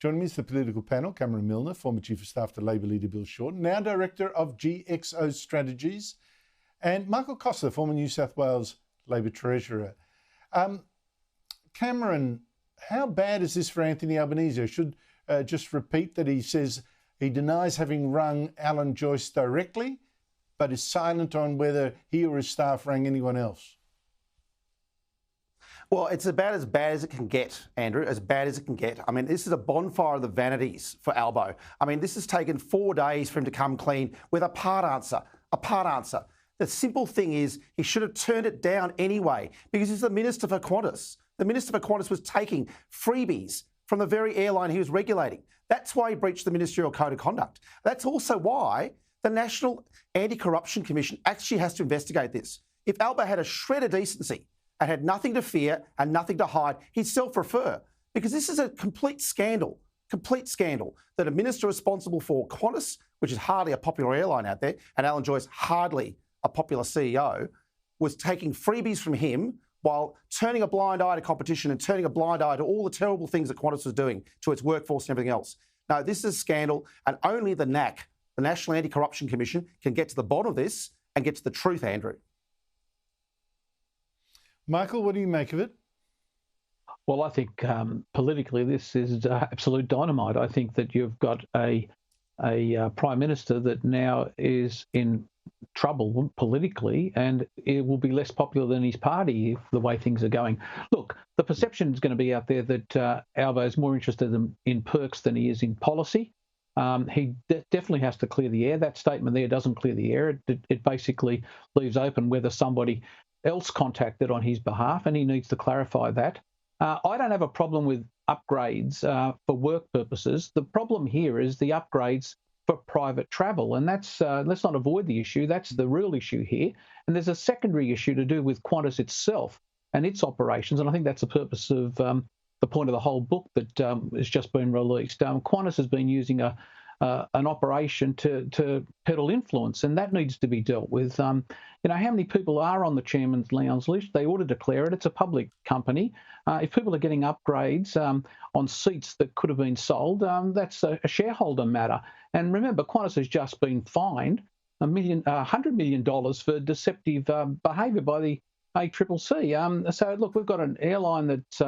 Joining me is the political panel, Cameron Milner, former Chief of Staff to Labor leader Bill Shorten, now Director of GXO Strategies, and Michael Costa, former New South Wales Labor Treasurer. Cameron, how bad is this for Anthony Albanese? I should just repeat that he says he denies having rung Alan Joyce directly, but is silent on whether he or his staff rang anyone else. Well, it's about as bad as it can get, Andrew, as bad as it can get. I mean, this is a bonfire of the vanities for Albo. I mean, this has taken 4 days for him to come clean with a part answer, The simple thing is he should have turned it down anyway because he's the Minister for Qantas. The Minister for Qantas was taking freebies from the very airline he was regulating. That's why he breached the Ministerial Code of Conduct. That's also why the National Anti-Corruption Commission actually has to investigate this. If Albo had a shred of decency and had nothing to fear and nothing to hide, he'd self-refer. Because this is a complete scandal that a minister responsible for Qantas, which is hardly a popular airline out there, and Alan Joyce, hardly a popular CEO, was taking freebies from him while turning a blind eye to competition and turning a blind eye to all the terrible things that Qantas was doing to its workforce and everything else. No, this is a scandal, and only the NAC, the National Anti-Corruption Commission, can get to the bottom of this and get to the truth, Andrew. Michael, what do you make of it? Well, I think politically this is absolute dynamite. I think that you've got a Prime Minister that now is in trouble politically, and it will be less popular than his party if the way things are going. Look, the perception is going to be out there that Albo is more interested in perks than he is in policy. He definitely has to clear the air. That statement there doesn't clear the air. It basically leaves open whether somebody else contacted on his behalf, and he needs to clarify that. I don't have a problem with upgrades for work purposes. The problem here is the upgrades for private travel, and that's let's not avoid the issue. That's the real issue here. And there's a secondary issue to do with Qantas itself and its operations, and I think that's the purpose of the point of the whole book that has just been released. Qantas has been using an operation to peddle influence, and that needs to be dealt with. How many people are on the Chairman's Lounge list? They ought to declare it. It's a public company. If people are getting upgrades on seats that could have been sold, that's a shareholder matter. And remember, Qantas has just been fined $100 million for deceptive behaviour by the ACCC. So look, we've got an airline that's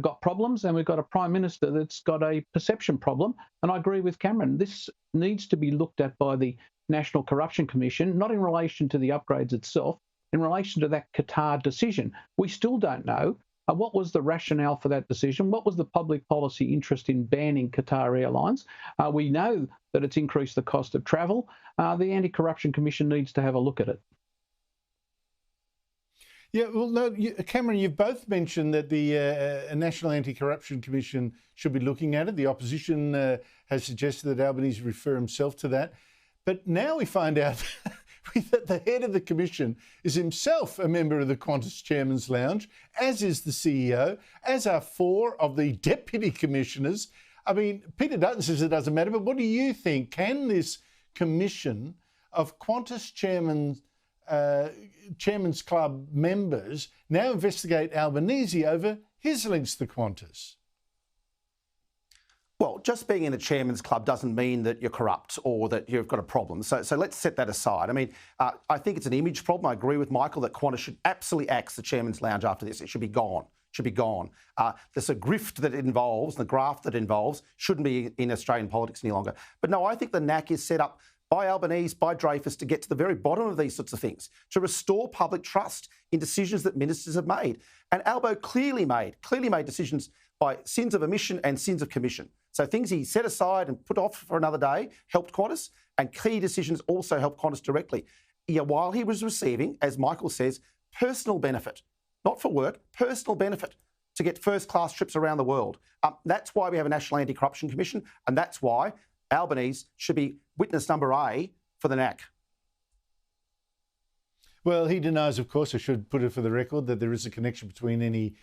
got problems, and we've got a Prime Minister that's got a perception problem. And I agree with Cameron. This needs to be looked at by the National Corruption Commission, not in relation to the upgrades itself, in relation to that Qatar decision. We still don't know what was the rationale for that decision. What was the public policy interest in banning Qatar Airlines? We know that it's increased the cost of travel. The Anti-Corruption Commission needs to have a look at it. Yeah, well, no, Cameron, you've both mentioned that the National Anti-Corruption Commission should be looking at it. The opposition has suggested that Albanese refer himself to that. But now we find out that the head of the commission is himself a member of the Qantas Chairman's Lounge, as is the CEO, as are 4 of the deputy commissioners. I mean, Peter Dutton says it doesn't matter, but what do you think? Can this commission of Qantas Chairman's Club members now investigate Albanese over his links to Qantas? Well, just being in the Chairman's Club doesn't mean that you're corrupt or that you've got a problem. So let's set that aside. I mean, I think it's an image problem. I agree with Michael that Qantas should absolutely axe the Chairman's Lounge after this. It should be gone. There's a grift that it involves, the graft that it involves, shouldn't be in Australian politics any longer. But no, I think the NAC is set up by Albanese, by Dreyfus, to get to the very bottom of these sorts of things, to restore public trust in decisions that ministers have made. And Albo clearly made decisions by sins of omission and sins of commission. So things he set aside and put off for another day helped Qantas, and key decisions also helped Qantas directly. Yeah, while he was receiving, as Michael says, personal benefit, not for work, personal benefit to get first-class trips around the world. That's why we have a National Anti-Corruption Commission, and that's why Albanese should be witness number A for the NAC. Well, he denies, of course, I should put it for the record, that there is a connection between any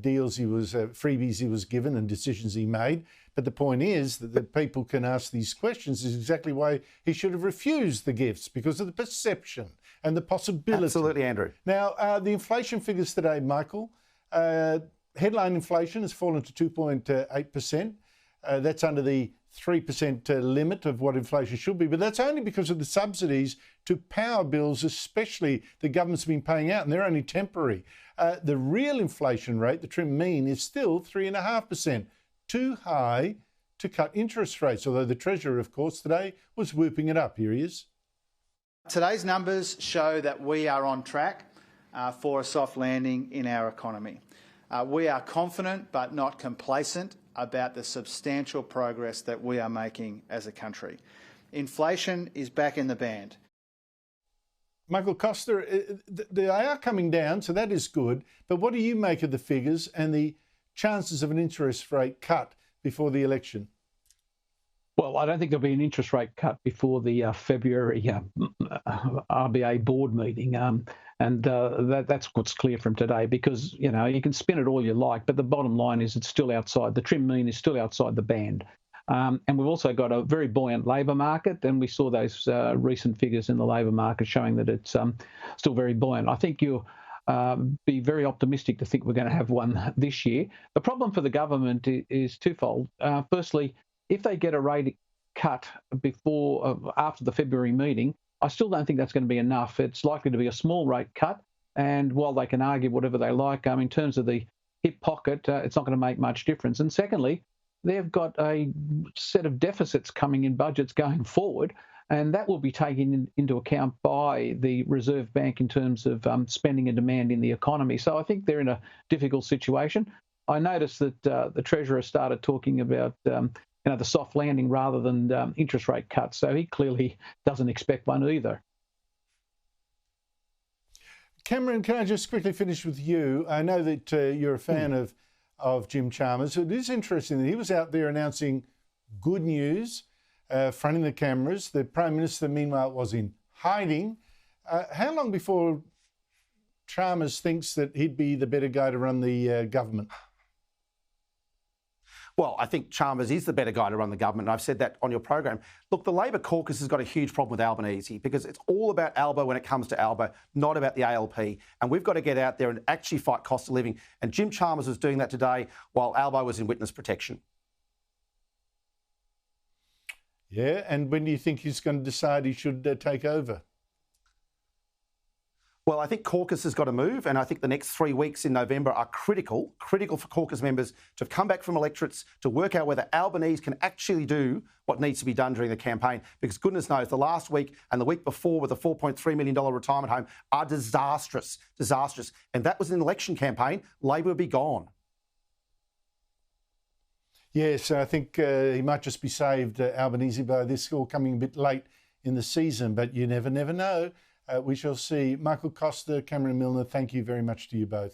deals he was, freebies he was given and decisions he made. But the point is that the people can ask these questions is exactly why he should have refused the gifts, because of the perception and the possibility. Absolutely, Andrew. Now, the inflation figures today, Michael, headline inflation has fallen to 2.8%. That's under the 3% limit of what inflation should be, but that's only because of the subsidies to power bills, especially the government's been paying out, and they're only temporary. The real inflation rate, the trim mean, is still 3.5%, too high to cut interest rates, although the Treasurer, of course, today was whooping it up. Here he is. Today's numbers show that we are on track for a soft landing in our economy. We are confident but not complacent about the substantial progress that we are making as a country. Inflation is back in the band. Michael Costa, they are coming down, so that is good. But what do you make of the figures and the chances of an interest rate cut before the election? Well, I don't think there'll be an interest rate cut before the February RBA board meeting. That's what's clear from today, because, you know, you can spin it all you like, but the bottom line is it's still outside. The trim mean is still outside the band. And we've also got a very buoyant labour market, and we saw those recent figures in the labour market showing that it's still very buoyant. I think you'll be very optimistic to think we're going to have one this year. The problem for the government is twofold. Firstly, if they get a rate cut after the February meeting, I still don't think that's going to be enough. It's likely to be a small rate cut, and while they can argue whatever they like, in terms of the hip pocket, it's not going to make much difference. And secondly, they've got a set of deficits coming in budgets going forward, and that will be taken into account by the Reserve Bank in terms of spending and demand in the economy. So I think they're in a difficult situation. I noticed that the Treasurer started talking about the soft landing rather than interest rate cuts. So he clearly doesn't expect one either. Cameron, can I just quickly finish with you? I know that you're a fan of Jim Chalmers. It is interesting that he was out there announcing good news, fronting the cameras. The Prime Minister, meanwhile, was in hiding. How long before Chalmers thinks that he'd be the better guy to run the government? Well, I think Chalmers is the better guy to run the government, and I've said that on your program. Look, the Labor caucus has got a huge problem with Albanese because it's all about Albo when it comes to Albo, not about the ALP. And we've got to get out there and actually fight cost of living. And Jim Chalmers was doing that today while Albo was in witness protection. Yeah, and when do you think he's going to decide he should take over? Well, I think caucus has got to move, and I think the next 3 weeks in November are critical for caucus members to come back from electorates to work out whether Albanese can actually do what needs to be done during the campaign. Because goodness knows, the last week and the week before with the $4.3 million retirement home are disastrous. And that was an election campaign. Labor would be gone. Yes, I think he might just be saved, Albanese, by this, or coming a bit late in the season, but you never know. We shall see. Michael Costa, Cameron Milner, thank you very much to you both.